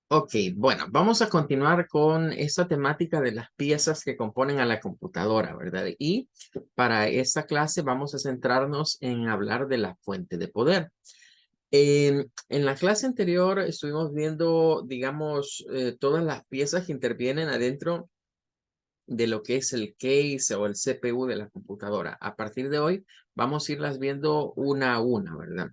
Ok, bueno, vamos a continuar con esta temática de las piezas que componen a la computadora, ¿verdad? Y para esta clase vamos a centrarnos en hablar de la fuente de poder. En la clase anterior estuvimos viendo, digamos, todas las piezas que intervienen adentro de lo que es el case o el CPU de la computadora. A partir de hoy vamos a irlas viendo una a una, ¿verdad?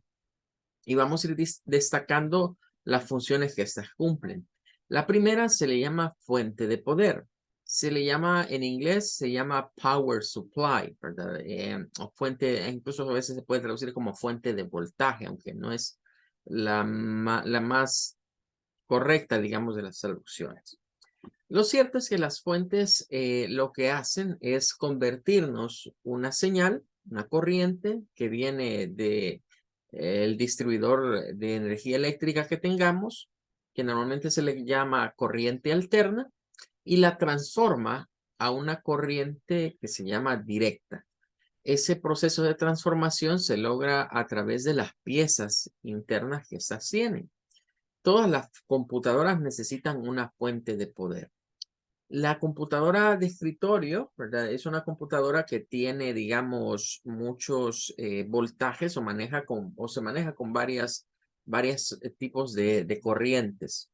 Y vamos a ir destacando las funciones que estas cumplen. La primera se le llama fuente de poder. Se le llama, en inglés, se llama power supply, ¿verdad? O fuente, incluso a veces se puede traducir como fuente de voltaje, aunque no es la más correcta, digamos, de las traducciones. Lo cierto es que las fuentes lo que hacen es convertirnos una señal, una corriente que viene de el distribuidor de energía eléctrica que tengamos, que normalmente se le llama corriente alterna, y la transforma a una corriente que se llama directa. Ese proceso de transformación se logra a través de las piezas internas que estas tienen. Todas las computadoras necesitan una fuente de poder. La computadora de escritorio, ¿verdad? Es una computadora que tiene, digamos, muchos voltajes o se maneja con varias tipos de corrientes,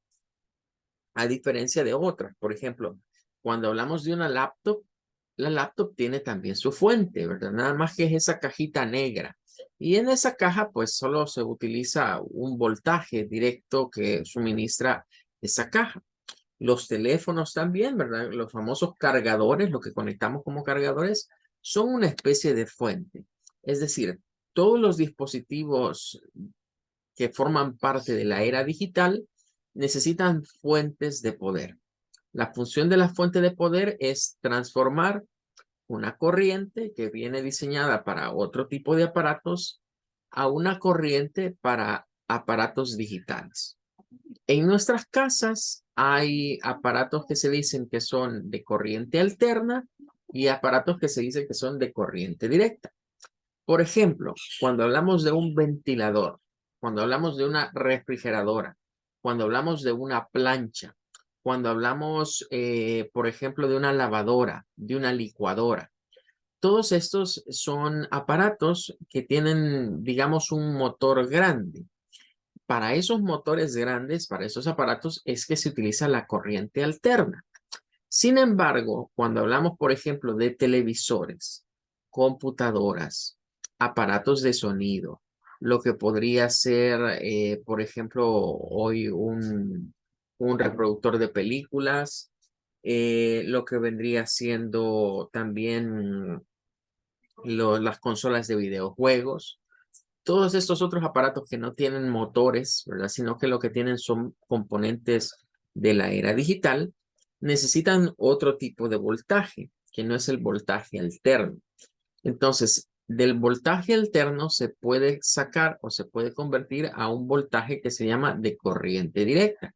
a diferencia de otras. Por ejemplo, cuando hablamos de una laptop, la laptop tiene también su fuente, ¿verdad? Nada más que es esa cajita negra. Y en esa caja, pues solo se utiliza un voltaje directo que suministra esa caja. Los teléfonos también, ¿verdad? Los famosos cargadores, lo que conectamos como cargadores, son una especie de fuente. Es decir, todos los dispositivos que forman parte de la era digital necesitan fuentes de poder. La función de la fuente de poder es transformar una corriente que viene diseñada para otro tipo de aparatos a una corriente para aparatos digitales. En nuestras casas hay aparatos que se dicen que son de corriente alterna y aparatos que se dicen que son de corriente directa. Por ejemplo, cuando hablamos de un ventilador, cuando hablamos de una refrigeradora, cuando hablamos de una plancha, cuando hablamos, por ejemplo, de una lavadora, de una licuadora, todos estos son aparatos que tienen, digamos, un motor grande. Para esos motores grandes, para esos aparatos, es que se utiliza la corriente alterna. Sin embargo, cuando hablamos, por ejemplo, de televisores, computadoras, aparatos de sonido, lo que podría ser, por ejemplo, hoy un reproductor de películas, lo que vendría siendo también las consolas de videojuegos, todos estos otros aparatos que no tienen motores, ¿verdad? Sino que lo que tienen son componentes de la era digital, necesitan otro tipo de voltaje, que no es el voltaje alterno. Entonces, del voltaje alterno se puede sacar o se puede convertir a un voltaje que se llama de corriente directa.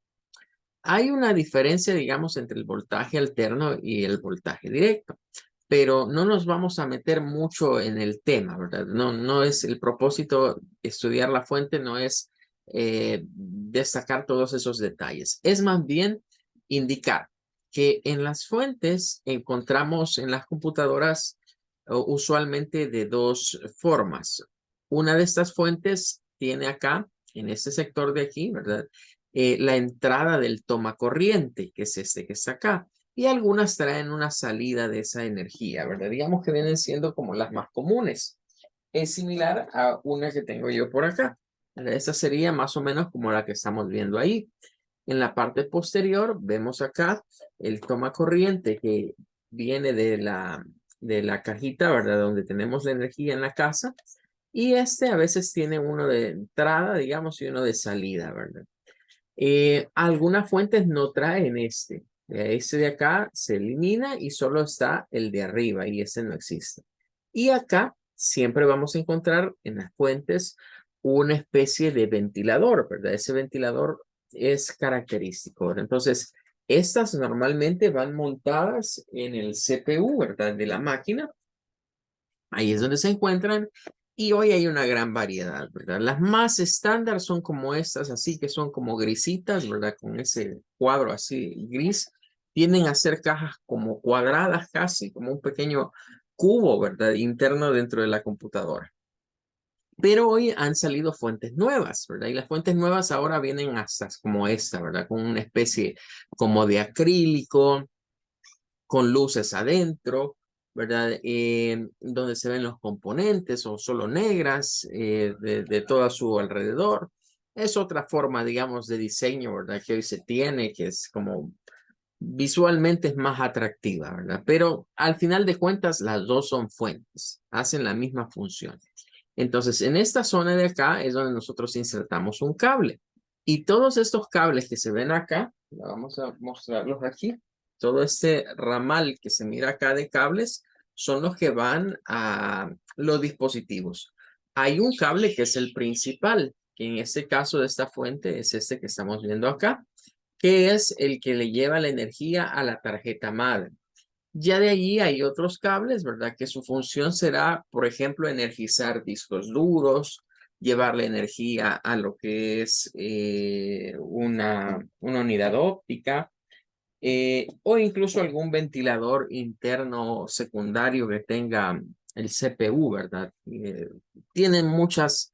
Hay una diferencia, digamos, entre el voltaje alterno y el voltaje directo, pero no nos vamos a meter mucho en el tema, ¿verdad? No es el propósito estudiar la fuente, no es destacar todos esos detalles. Es más bien indicar que en las fuentes encontramos en las computadoras usualmente de dos formas. Una de estas fuentes tiene acá, en este sector de aquí, ¿verdad? La entrada del toma corriente, que es este que está acá. Y algunas traen una salida de esa energía, ¿verdad? Digamos que vienen siendo como las más comunes. Es similar a una que tengo yo por acá. Esta sería más o menos como la que estamos viendo ahí. En la parte posterior vemos acá el toma corriente que viene de la cajita, ¿verdad? Donde tenemos la energía en la casa. Y este a veces tiene uno de entrada, digamos, y uno de salida, ¿verdad? Algunas fuentes no traen este. Este de acá se elimina y solo está el de arriba y ese no existe. Y acá siempre vamos a encontrar en las fuentes una especie de ventilador, ¿verdad? Ese ventilador es característico, ¿verdad? Entonces, estas normalmente van montadas en el CPU, ¿verdad? De la máquina. Ahí es donde se encuentran Y hoy hay una gran variedad, ¿verdad? Las más estándar son como estas, así que son como grisitas, ¿verdad? Con ese cuadro así gris. Tienden a ser cajas como cuadradas casi, como un pequeño cubo, ¿verdad? Interno dentro de la computadora. Pero hoy han salido fuentes nuevas, ¿verdad? Y las fuentes nuevas ahora vienen hasta como esta, ¿verdad? Con una especie como de acrílico, con luces adentro, ¿verdad? Donde se ven los componentes o solo negras de todo a su alrededor. Es otra forma, digamos, de diseño, ¿verdad? Que hoy se tiene, que es como visualmente es más atractiva, ¿verdad? Pero al final de cuentas, las dos son fuentes, hacen la misma función. Entonces, en esta zona de acá es donde nosotros insertamos un cable. Y todos estos cables que se ven acá, vamos a mostrarlos aquí, todo este ramal que se mira acá de cables son los que van a los dispositivos. Hay un cable que es el principal, que en este caso de esta fuente es este que estamos viendo acá, que es el que le lleva la energía a la tarjeta madre. Ya de allí hay otros cables, ¿verdad? Que su función será, por ejemplo, energizar discos duros, llevarle energía a lo que es una unidad óptica o incluso algún ventilador interno secundario que tenga el CPU, ¿verdad? Tienen muchas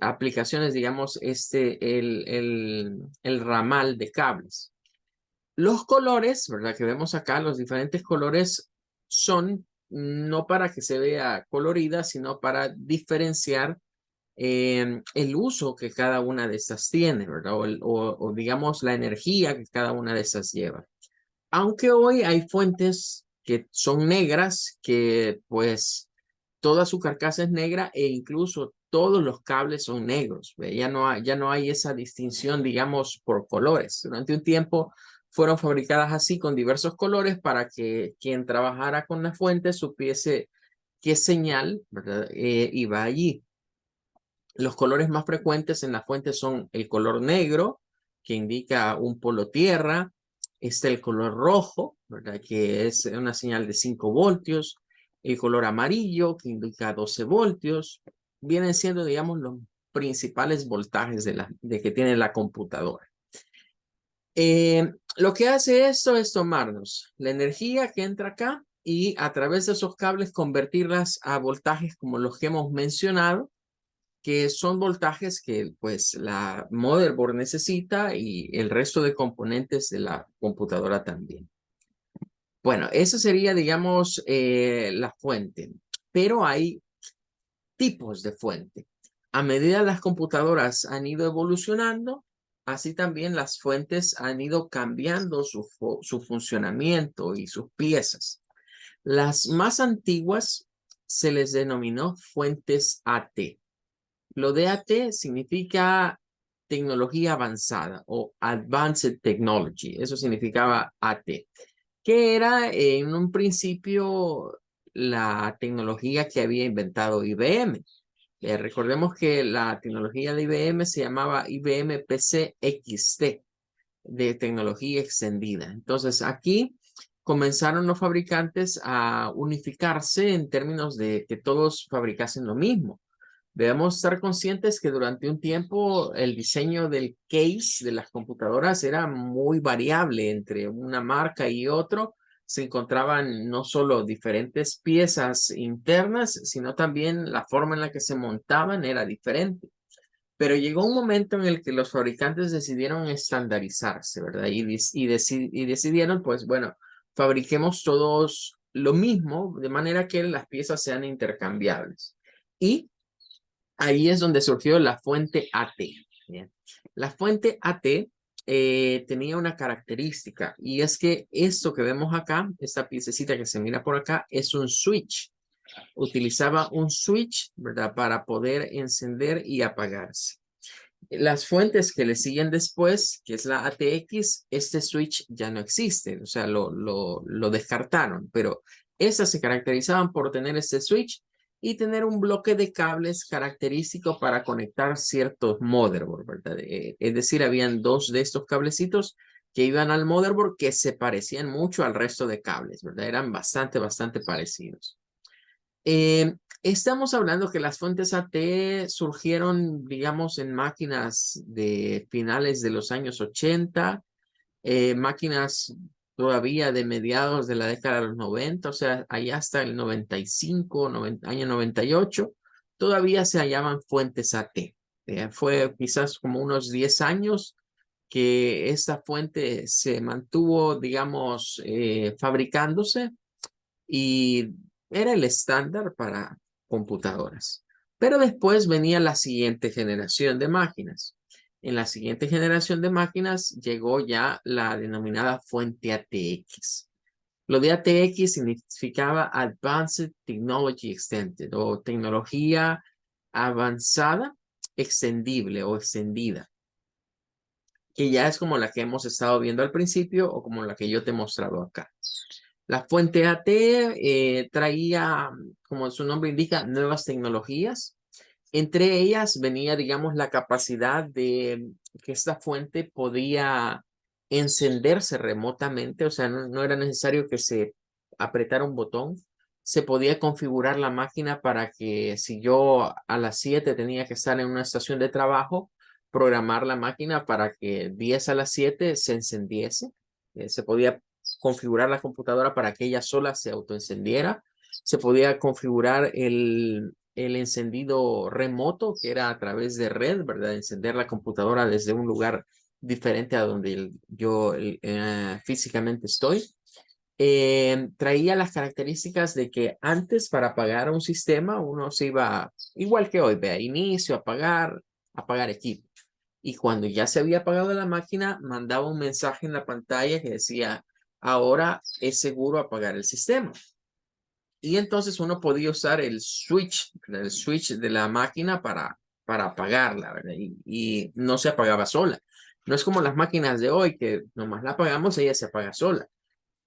aplicaciones, digamos, el ramal de cables. Los colores, ¿verdad? Que vemos acá, los diferentes colores son no para que se vea colorida, sino para diferenciar el uso que cada una de estas tiene, ¿verdad? O digamos la energía que cada una de estas lleva. Aunque hoy hay fuentes que son negras, que pues toda su carcasa es negra e incluso todos los cables son negros. ¿Ve? Ya no hay esa distinción, digamos, por colores. Durante un tiempo fueron fabricadas así con diversos colores para que quien trabajara con la fuente supiese qué señal, ¿verdad? Iba allí. Los colores más frecuentes en la fuente son el color negro, que indica un polo tierra. Está el color rojo, ¿verdad? Que es una señal de 5 voltios. El color amarillo, que indica 12 voltios. Vienen siendo, digamos, los principales voltajes de que tiene la computadora. Lo que hace esto es tomarnos la energía que entra acá y a través de esos cables convertirlas a voltajes como los que hemos mencionado, que son voltajes que pues la motherboard necesita y el resto de componentes de la computadora también. Bueno, esa sería, digamos, la fuente, pero hay tipos de fuente. A medida las computadoras han ido evolucionando, así también las fuentes han ido cambiando su funcionamiento y sus piezas. Las más antiguas se les denominó fuentes AT. Lo de AT significa tecnología avanzada o Advanced Technology. Eso significaba AT, que era en un principio la tecnología que había inventado IBM. Recordemos que la tecnología de IBM se llamaba IBM PC XT, de tecnología extendida. Entonces aquí comenzaron los fabricantes a unificarse en términos de que todos fabricasen lo mismo. Debemos estar conscientes que durante un tiempo el diseño del case de las computadoras era muy variable entre una marca y otro. Se encontraban no solo diferentes piezas internas, sino también la forma en la que se montaban era diferente. Pero llegó un momento en el que los fabricantes decidieron estandarizarse, ¿verdad? Y decidieron, pues bueno, fabriquemos todos lo mismo, de manera que las piezas sean intercambiables. Y ahí es donde surgió la fuente AT. Bien. La fuente AT tenía una característica y es que esto que vemos acá, esta piececita que se mira por acá, es un switch. Utilizaba un switch, ¿verdad? Para poder encender y apagarse. Las fuentes que le siguen después, que es la ATX, este switch ya no existe, o sea, lo descartaron, pero esas se caracterizaban por tener este switch y tener un bloque de cables característico para conectar ciertos motherboard, ¿verdad? Es decir, habían dos de estos cablecitos que iban al motherboard que se parecían mucho al resto de cables, ¿verdad? Eran bastante parecidos. Estamos hablando que las fuentes AT surgieron, digamos, en máquinas de finales de los años 80, máquinas todavía de mediados de la década de los 90, o sea, allá hasta el 95, año 98, todavía se hallaban fuentes AT. Fue quizás como unos 10 años que esta fuente se mantuvo, digamos, fabricándose y era el estándar para computadoras. Pero después venía la siguiente generación de máquinas. En la siguiente generación de máquinas llegó ya la denominada fuente ATX. Lo de ATX significaba Advanced Technology Extended o tecnología avanzada, extendible o extendida, que ya es como la que hemos estado viendo al principio o como la que yo te he mostrado acá. La fuente AT traía, como su nombre indica, nuevas tecnologías. Entre ellas venía, digamos, la capacidad de que esta fuente podía encenderse remotamente, o sea, no era necesario que se apretara un botón. Se podía configurar la máquina para que si yo a las 7 tenía que estar en una estación de trabajo, programar la máquina para que 10 a las 7 se encendiese. Se podía configurar la computadora para que ella sola se autoencendiera. Se podía configurar el encendido remoto, que era a través de red, ¿verdad? Encender la computadora desde un lugar diferente a donde yo físicamente estoy. Traía las características de que antes para apagar un sistema uno se iba, igual que hoy, vea, inicio, apagar equipo. Y cuando ya se había apagado la máquina, mandaba un mensaje en la pantalla que decía, ahora es seguro apagar el sistema. Y entonces uno podía usar el switch de la máquina para apagarla, ¿verdad? Y no se apagaba sola. No es como las máquinas de hoy que nomás la apagamos, ella se apaga sola.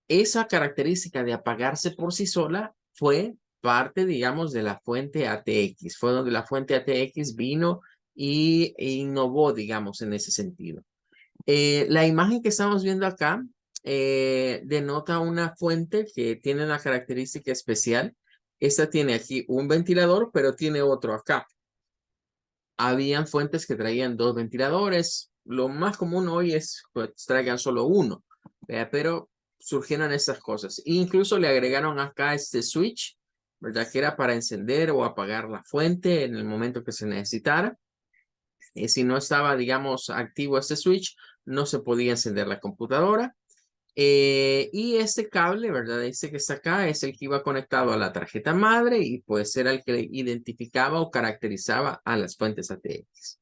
Esa característica de apagarse por sí sola fue parte, digamos, de la fuente ATX. Fue donde la fuente ATX vino e innovó, digamos, en ese sentido. La imagen que estamos viendo acá denota una fuente que tiene una característica especial. Esta tiene aquí un ventilador, pero tiene otro acá. Habían fuentes que traían dos ventiladores. Lo más común hoy es que traigan solo uno, pero surgieron estas cosas. Incluso le agregaron acá este switch, ¿verdad? Que era para encender o apagar la fuente en el momento que se necesitara. Si no estaba, digamos, activo este switch, no se podía encender la computadora. Y este cable, ¿verdad? Este que está acá es el que iba conectado a la tarjeta madre y pues era el que identificaba o caracterizaba a las fuentes ATX.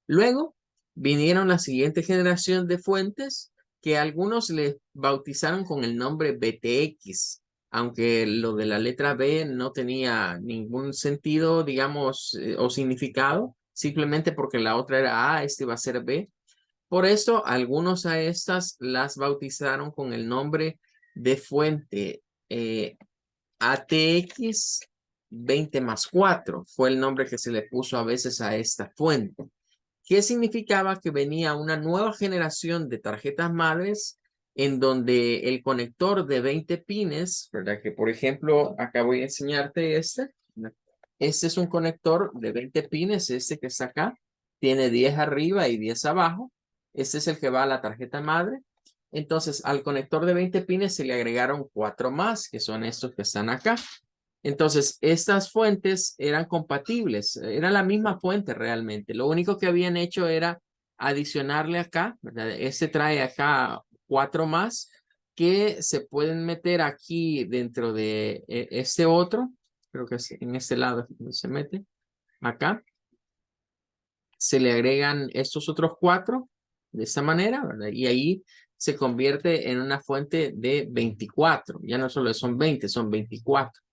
Luego vinieron la siguiente generación de fuentes que algunos le bautizaron con el nombre BTX, aunque lo de la letra B no tenía ningún sentido, digamos, o significado, simplemente porque la otra era A, este va a ser B. Por eso, algunos a estas las bautizaron con el nombre de fuente ATX 20+4. Fue el nombre que se le puso a veces a esta fuente, que significaba que venía una nueva generación de tarjetas madres en donde el conector de 20 pines, ¿verdad? Que por ejemplo, acá voy a enseñarte este. Este es un conector de 20 pines, este que está acá. Tiene 10 arriba y 10 abajo. Este es el que va a la tarjeta madre. Entonces, al conector de 20 pines se le agregaron 4 más, que son estos que están acá. Entonces, estas fuentes eran compatibles, era la misma fuente realmente. Lo único que habían hecho era adicionarle acá, ¿verdad? Este trae acá 4 más que se pueden meter aquí dentro de este otro. Creo que es en este lado donde se mete. Acá se le agregan estos otros 4 de esta manera, ¿verdad? Y ahí se convierte en una fuente de 24. Ya no solo son 20, son 24.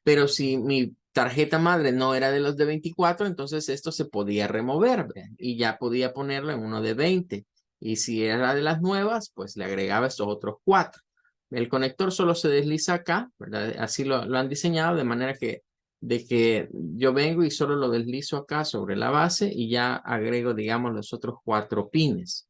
Pero si mi tarjeta madre no era de los de 24, entonces esto se podía remover, ¿verdad? Y ya podía ponerlo en uno de 20. Y si era de las nuevas, pues le agregaba estos otros 4. El conector solo se desliza acá, ¿verdad? Así lo han diseñado de manera que de que yo vengo y solo lo deslizo acá sobre la base y ya agrego, digamos, los otros 4 pines.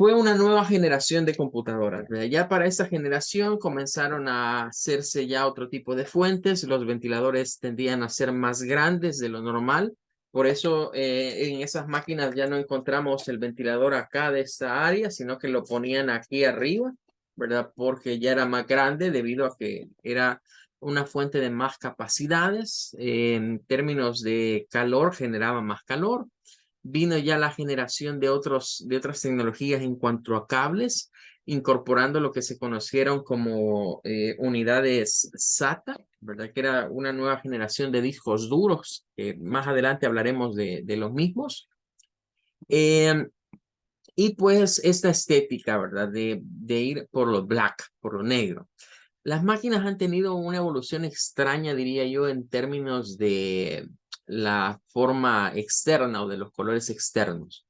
fue una nueva generación de computadoras. ¿Verdad? Ya para esta generación comenzaron a hacerse ya otro tipo de fuentes. Los ventiladores tendían a ser más grandes de lo normal. Por eso en esas máquinas ya no encontramos el ventilador acá de esta área, sino que lo ponían aquí arriba, ¿verdad? Porque ya era más grande debido a que era una fuente de más capacidades. En términos de calor, generaba más calor. Vino ya la generación de otras tecnologías en cuanto a cables, incorporando lo que se conocieron como unidades SATA, ¿verdad? Que era una nueva generación de discos duros, que más adelante hablaremos de los mismos. Eh, y pues esta estética, ¿verdad? De ir por lo black, por lo negro. Las máquinas han tenido una evolución extraña, diría yo, en términos de la forma externa o de los colores externos.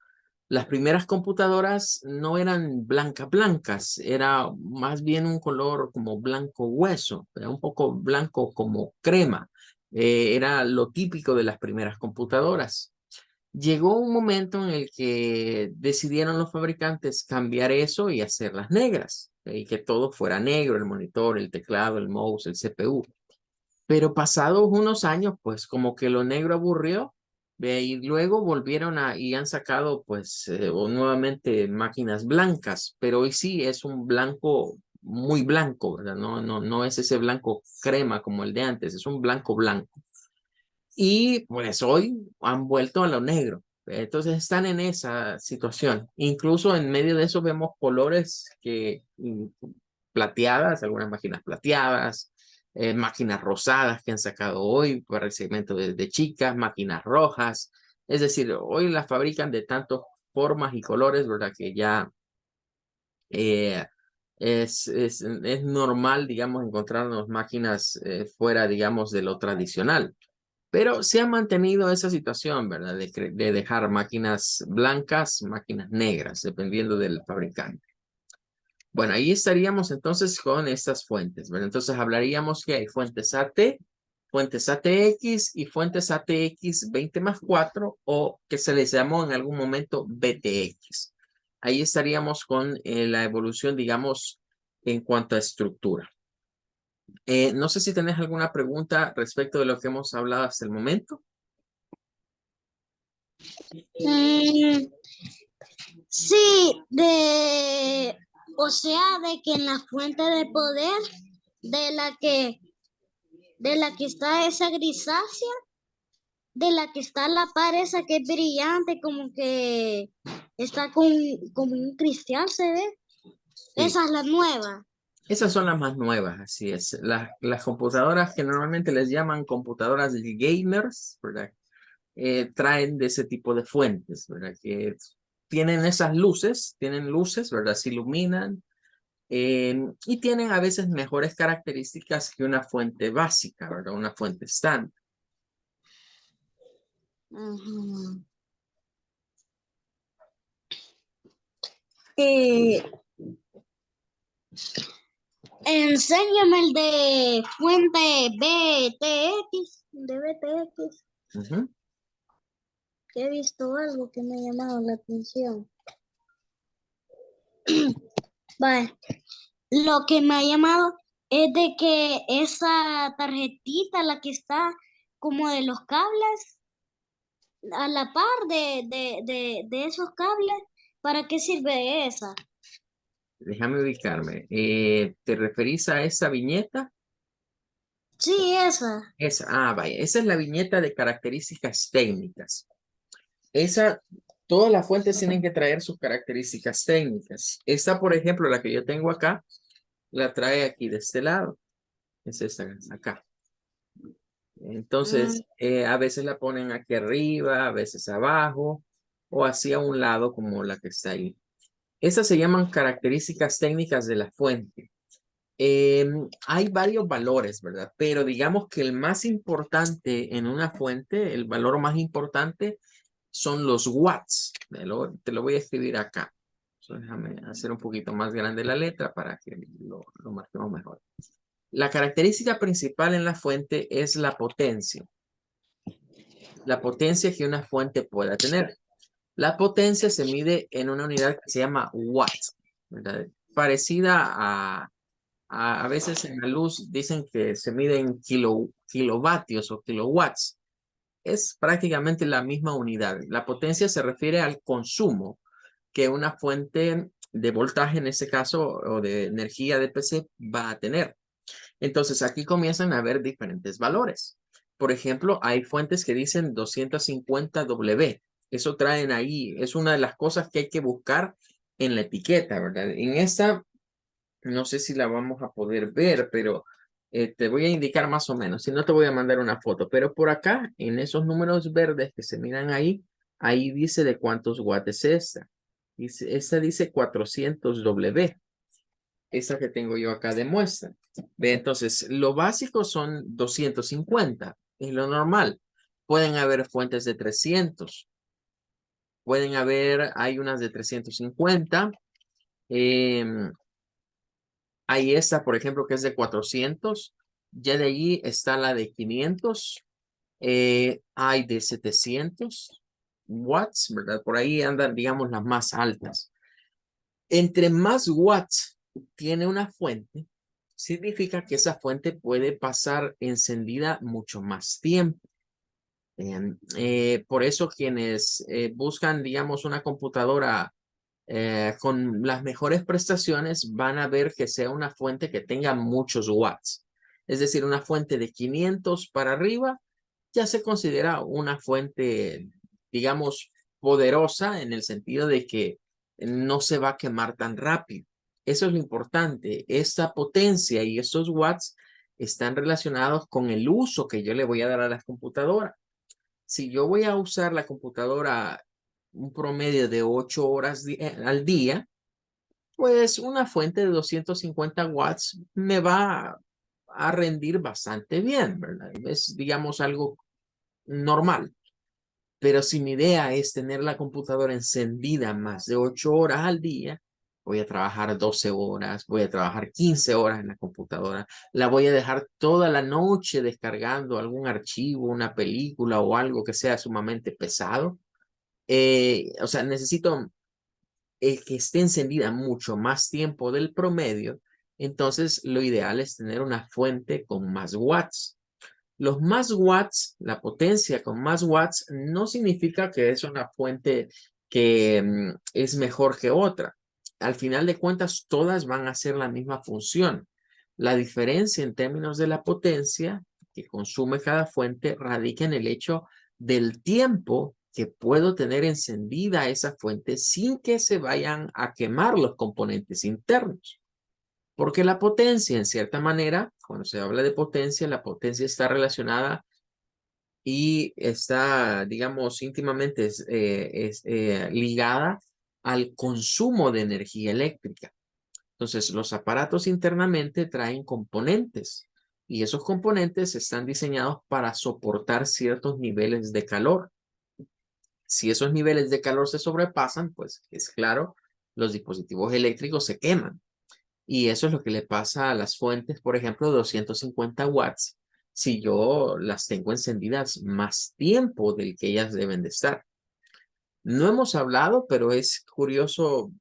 Las primeras computadoras no eran blancas, era más bien un color como blanco hueso, era un poco blanco como crema. Era lo típico de las primeras computadoras. Llegó un momento en el que decidieron los fabricantes cambiar eso y hacerlas negras, y que todo fuera negro, el monitor, el teclado, el mouse, el CPU. Pero pasados unos años, pues como que lo negro aburrió, y luego volvieron y han sacado pues nuevamente máquinas blancas, pero hoy sí es un blanco muy blanco, ¿verdad? No es ese blanco crema como el de antes, es un blanco blanco. Y pues hoy han vuelto a lo negro. Entonces están en esa situación. Incluso en medio de eso vemos colores que plateadas, algunas máquinas plateadas, máquinas rosadas que han sacado hoy para el segmento de chicas, máquinas rojas. Es decir, hoy las fabrican de tantas formas y colores, ¿verdad? Que ya eh, es normal, digamos, encontrarnos máquinas fuera, digamos, de lo tradicional. Pero se ha mantenido esa situación, ¿verdad? De dejar máquinas blancas, máquinas negras, dependiendo del fabricante. Bueno, ahí estaríamos entonces con estas fuentes, ¿verdad? Entonces hablaríamos que hay fuentes AT, fuentes ATX y fuentes ATX 20+4 o que se les llamó en algún momento BTX. Ahí estaríamos con la evolución, digamos, en cuanto a estructura. No sé si tenés alguna pregunta respecto de lo que hemos hablado hasta el momento. Mm, sí, o sea, de que en la fuente de poder de la que, de la que está esa grisácea, de la que está la par esa que es brillante, como que está como un cristal, ¿se ve? Sí. Esa es la nueva. Esas son las más nuevas, así es. Las computadoras que normalmente les llaman computadoras de gamers, ¿verdad? Traen de ese tipo de fuentes, ¿verdad? Que tienen esas luces, ¿verdad? Se iluminan y tienen a veces mejores características que una fuente básica, ¿verdad? Una fuente estándar. Ujú. Eh, Enséñame el de fuente BTX, Ujú. que he visto algo que me ha llamado la atención. Vale, lo que me ha llamado es de que esa tarjetita, la que está como de los cables, a la par de esos cables, ¿para qué sirve esa? Déjame ubicarme. ¿Te referís a esa viñeta? Sí, esa. Vaya, esa es la viñeta de características técnicas. Esa, todas las fuentes tienen que traer sus características técnicas. Esta, por ejemplo, la que yo tengo acá, la trae aquí de este lado. Es esta, acá. Mm, Entonces, a veces la ponen aquí arriba, a veces abajo, o así a un lado como la que está ahí. Esas se llaman características técnicas de la fuente. Hay varios valores, ¿verdad? Pero digamos que el más importante en una fuente, el valor más importante son los watts. Te lo voy a escribir acá. Déjame hacer un poquito más grande la letra para que lo marquemos mejor. La característica principal en la fuente es la potencia que una fuente pueda tener. La potencia se mide en una unidad que se llama watts, ¿verdad? Parecida a veces en la luz dicen que se mide en kilovatios o kilowatts. Es prácticamente la misma unidad. La potencia se refiere al consumo que una fuente de voltaje, en este caso, o de energía de PC va a tener. Entonces, aquí comienzan a haber diferentes valores. Por ejemplo, hay fuentes que dicen 250 W. Eso traen ahí. Es una de las cosas que hay que buscar en la etiqueta, ¿verdad? En esta, no sé si la vamos a poder ver, pero te voy a indicar más o menos. Si no, te voy a mandar una foto. Pero por acá, en esos números verdes que se miran ahí, ahí dice de cuántos watts es esta. Esta dice 400 W. Esa que tengo yo acá demuestra. Ve, entonces, lo básico son 250, es lo normal. Pueden haber fuentes de 300, pueden haber, hay unas de 350. Hay esta, por ejemplo, que es de 400. Ya de allí está la de 500. Hay de 700 watts, ¿verdad? Por ahí andan, digamos, las más altas. Entre más watts tiene una fuente, significa que esa fuente puede pasar encendida mucho más tiempo. Por eso quienes buscan, digamos, una computadora con las mejores prestaciones van a ver que sea una fuente que tenga muchos watts. Es decir, una fuente de 500 para arriba ya se considera una fuente, digamos, poderosa en el sentido de que no se va a quemar tan rápido. Eso es lo importante. Esta potencia y estos watts están relacionados con el uso que yo le voy a dar a la computadora. Si yo voy a usar la computadora un promedio de 8 horas al día, pues una fuente de 250 watts me va a rendir bastante bien, ¿verdad? Es, digamos, algo normal. Pero si mi idea es tener la computadora encendida más de 8 horas al día, voy a trabajar 12 horas, voy a trabajar 15 horas en la computadora, la voy a dejar toda la noche descargando algún archivo, una película o algo que sea sumamente pesado. O sea, necesito que esté encendida mucho más tiempo del promedio. Entonces, lo ideal es tener una fuente con más watts. Los más watts, la potencia con más watts, no significa que es una fuente que es mejor que otra. Al final de cuentas, todas van a hacer la misma función. La diferencia en términos de la potencia que consume cada fuente radica en el hecho del tiempo que puedo tener encendida esa fuente sin que se vayan a quemar los componentes internos. Porque la potencia, en cierta manera, cuando se habla de potencia, la potencia está relacionada y está, digamos, íntimamente ligada al consumo de energía eléctrica. Entonces, los aparatos internamente traen componentes y esos componentes están diseñados para soportar ciertos niveles de calor. Si esos niveles de calor se sobrepasan, pues es claro, los dispositivos eléctricos se queman. Y eso es lo que le pasa a las fuentes, por ejemplo, de 250 watts, si yo las tengo encendidas más tiempo del que ellas deben de estar. No hemos hablado, pero es curioso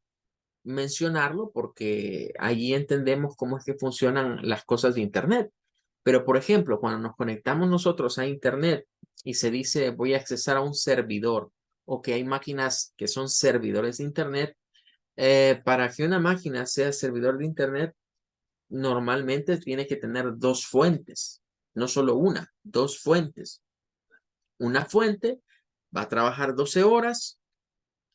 mencionarlo porque allí entendemos cómo es que funcionan las cosas de Internet. Pero, por ejemplo, cuando nos conectamos nosotros a Internet y se dice voy a accesar a un servidor o que hay máquinas que son servidores de Internet, para que una máquina sea servidor de Internet, normalmente tiene que tener dos fuentes, no solo una, dos fuentes. Una fuente va a trabajar 12 horas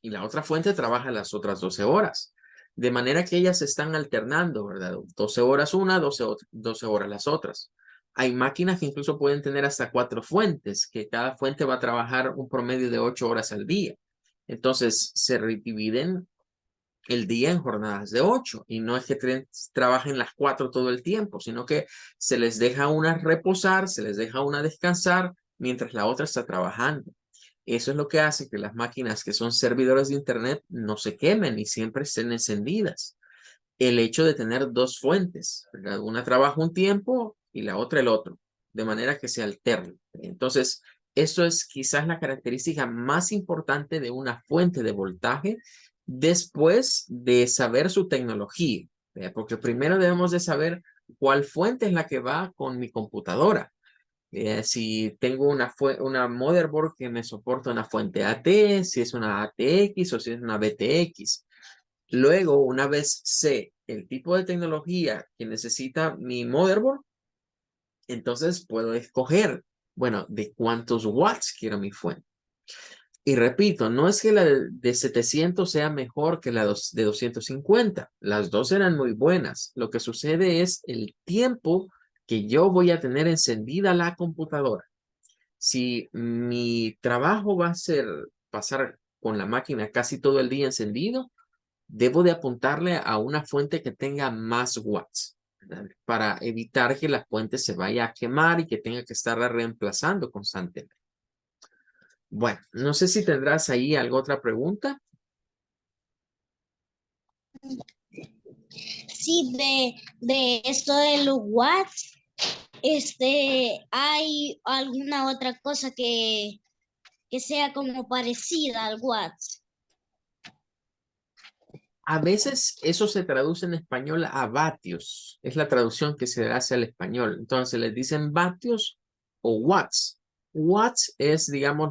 y la otra fuente trabaja las otras 12 horas. De manera que ellas se están alternando, ¿verdad? 12 horas una, 12 horas las otras. Hay máquinas que incluso pueden tener hasta cuatro fuentes, que cada fuente va a trabajar un promedio de 8 horas al día. Entonces se dividen el día en jornadas de 8 y no es que trabajen las 4 todo el tiempo, sino que se les deja una reposar, se les deja una descansar mientras la otra está trabajando. Eso es lo que hace que las máquinas que son servidores de Internet no se quemen y siempre estén encendidas. El hecho de tener dos fuentes, ¿verdad? Una trabaja un tiempo y la otra el otro, de manera que se alterne. Entonces, Eso es quizás la característica más importante de una fuente de voltaje después de saber su tecnología. Porque primero debemos de saber cuál fuente es la que va con mi computadora. Si tengo una motherboard que me soporta una fuente AT, si es una ATX o si es una BTX. Luego, una vez sé el tipo de tecnología que necesita mi motherboard, entonces puedo escoger, bueno, de cuántos watts quiero mi fuente. Y repito, no es que la de 700 sea mejor que la de 250. Las dos eran muy buenas. Lo que sucede es el tiempo que yo voy a tener encendida la computadora. Si mi trabajo va a ser pasar con la máquina casi todo el día encendido, debo de apuntarle a una fuente que tenga más watts, ¿verdad? Para evitar que la fuente se vaya a quemar y que tenga que estarla reemplazando constantemente. Bueno, no sé si tendrás ahí alguna otra pregunta. Sí, de esto de los watts, ¿hay alguna otra cosa que sea como parecida al watts? A veces eso se traduce en español a vatios. Es la traducción que se hace al español. Entonces les dicen vatios o watts. Watts es, digamos,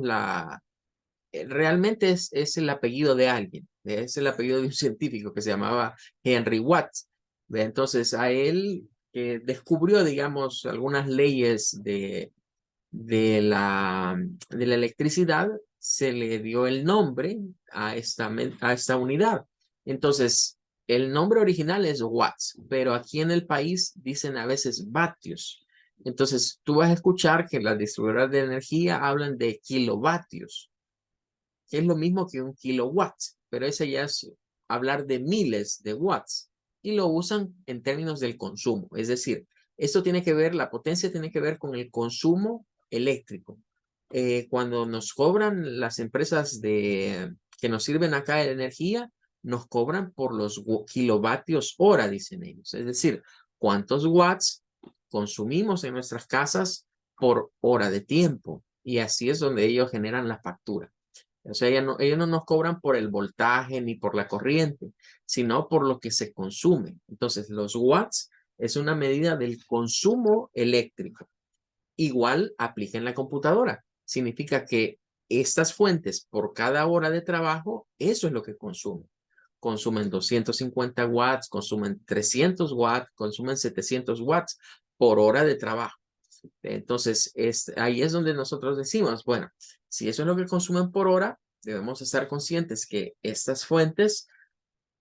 realmente es el apellido de alguien. Es el apellido de un científico que se llamaba Henry Watts. Entonces a él descubrió, digamos, algunas leyes de la electricidad, se le dio el nombre a esta unidad. Entonces, el nombre original es watts, pero aquí en el país dicen a veces vatios. Entonces, tú vas a escuchar que las distribuidoras de energía hablan de kilovatios, que es lo mismo que un kilowatt, pero ese ya es hablar de miles de watts y lo usan en términos del consumo. Es decir, esto tiene que ver, la potencia tiene que ver con el consumo eléctrico. Cuando nos cobran las empresas que nos sirven acá de energía, nos cobran por los kilovatios hora, dicen ellos. Es decir, cuántos watts consumimos en nuestras casas por hora de tiempo. Y así es donde ellos generan la factura. O sea, ellos no nos cobran por el voltaje ni por la corriente, sino por lo que se consume. Entonces, los watts es una medida del consumo eléctrico. Igual aplica en la computadora. Significa que estas fuentes por cada hora de trabajo, eso es lo que consumen. Consumen 250 watts, consumen 300 watts, consumen 700 watts por hora de trabajo. Entonces, ahí es donde nosotros decimos, bueno, si eso es lo que consumen por hora, debemos estar conscientes que estas fuentes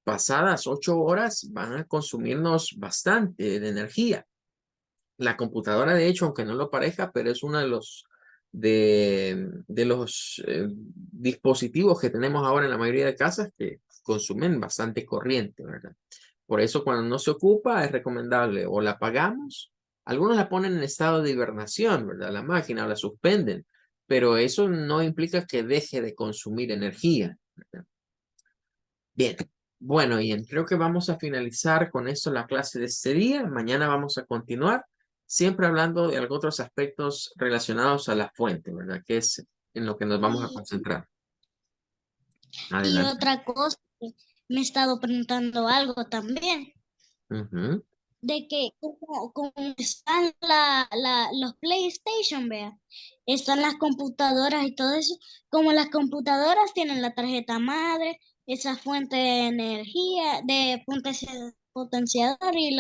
pasadas 8 horas van a consumirnos bastante de energía. La computadora, de hecho, aunque no lo parezca, pero es uno de los dispositivos que tenemos ahora en la mayoría de casas que consumen bastante corriente, ¿verdad? Por eso cuando no se ocupa es recomendable o la apagamos, algunos la ponen en estado de hibernación, ¿verdad? La máquina o la suspenden, pero eso no implica que deje de consumir energía, ¿verdad? Bien, bueno, Ian, creo que vamos a finalizar con esto la clase de este día. Mañana vamos a continuar, siempre hablando de algunos otros aspectos relacionados a la fuente, ¿verdad? Que es en lo que nos vamos a Y, concentrar. y Adelante. otra cosa, me he estado preguntando algo también, Ujú. de que como están los PlayStation, vea, están las computadoras y todo eso, como las computadoras tienen la tarjeta madre, esa fuente de energía, de potenciador y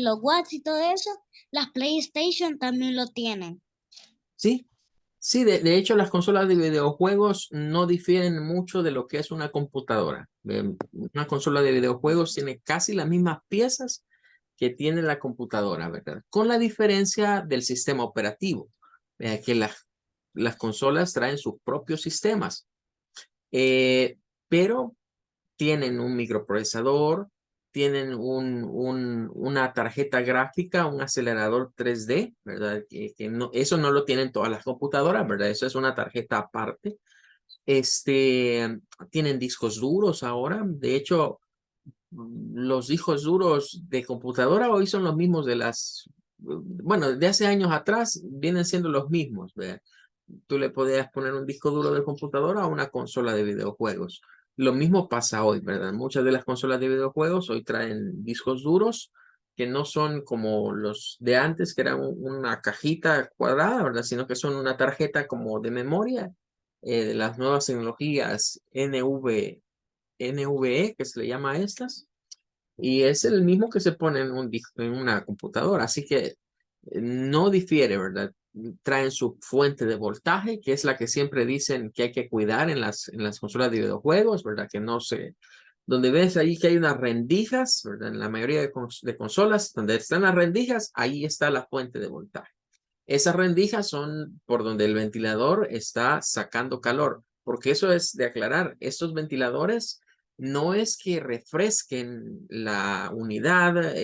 los watts y todo eso, las PlayStation también lo tienen. Sí, sí, de hecho las consolas de videojuegos no difieren mucho de lo que es una computadora. Una consola de videojuegos tiene casi las mismas piezas que tiene la computadora, ¿verdad? Con la diferencia del sistema operativo, que las consolas traen sus propios sistemas, pero tienen un microprocesador, tienen una tarjeta gráfica, un acelerador 3D, ¿verdad? Que no, eso no lo tienen todas las computadoras, ¿verdad? Eso es una tarjeta aparte. Tienen discos duros ahora. De hecho, los discos duros de computadora hoy son los mismos bueno, de hace años atrás vienen siendo los mismos, ¿verdad? tú le podías poner un disco duro de computadora a una consola de videojuegos. Lo mismo pasa hoy, ¿verdad? Muchas de las consolas de videojuegos hoy traen discos duros que no son como los de antes, que eran una cajita cuadrada, ¿verdad? Sino que son una tarjeta como de memoria de las nuevas tecnologías NVE, que se le llama a estas, y es el mismo que se pone en un disco, en una computadora, así que no difiere, ¿verdad? Traen su fuente de voltaje, que es la que siempre dicen que hay que cuidar en las consolas de videojuegos, ¿verdad? Que no se... Donde ves ahí que hay unas rendijas, ¿verdad? En la mayoría de consolas, donde están las rendijas, ahí está la fuente de voltaje. Esas rendijas son por donde el ventilador está sacando calor, porque eso es de aclarar, estos ventiladores no es que refresquen la unidad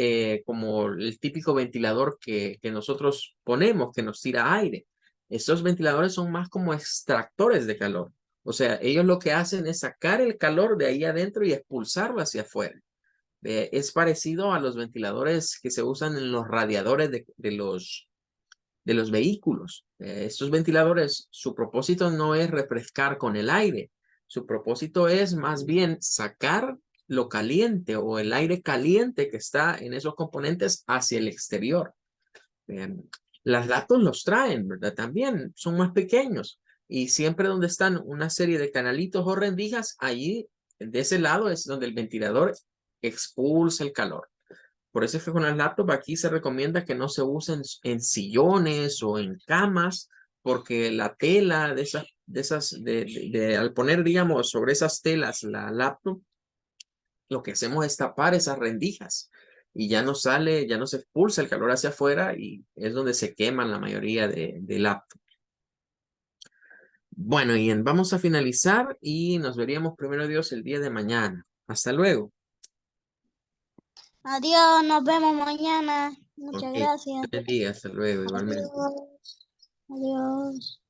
como el típico ventilador que nosotros ponemos, que nos tira aire. Estos ventiladores son más como extractores de calor. O sea, ellos lo que hacen es sacar el calor de ahí adentro y expulsarlo hacia afuera. Es parecido a los ventiladores que se usan en los radiadores de los vehículos. Estos ventiladores, su propósito no es refrescar con el aire, su propósito es más bien sacar lo caliente o el aire caliente que está en esos componentes hacia el exterior. Eh, las laptops los traen, ¿verdad? También son más pequeños y siempre donde están una serie de canalitos o rendijas, allí de ese lado es donde el ventilador expulsa el calor. Por eso es que con las laptops aquí se recomienda que no se usen en sillones o en camas, porque la tela al poner, digamos, sobre esas telas la laptop, lo que hacemos es tapar esas rendijas y ya no sale, ya no se expulsa el calor hacia afuera y es donde se queman la mayoría de laptops. Bueno, Ian, vamos a finalizar y nos veríamos primero Dios el día de mañana. Hasta luego. Adiós, nos vemos mañana. Ok, Muchas gracias. buen día, hasta luego, igualmente. Adiós. Adiós.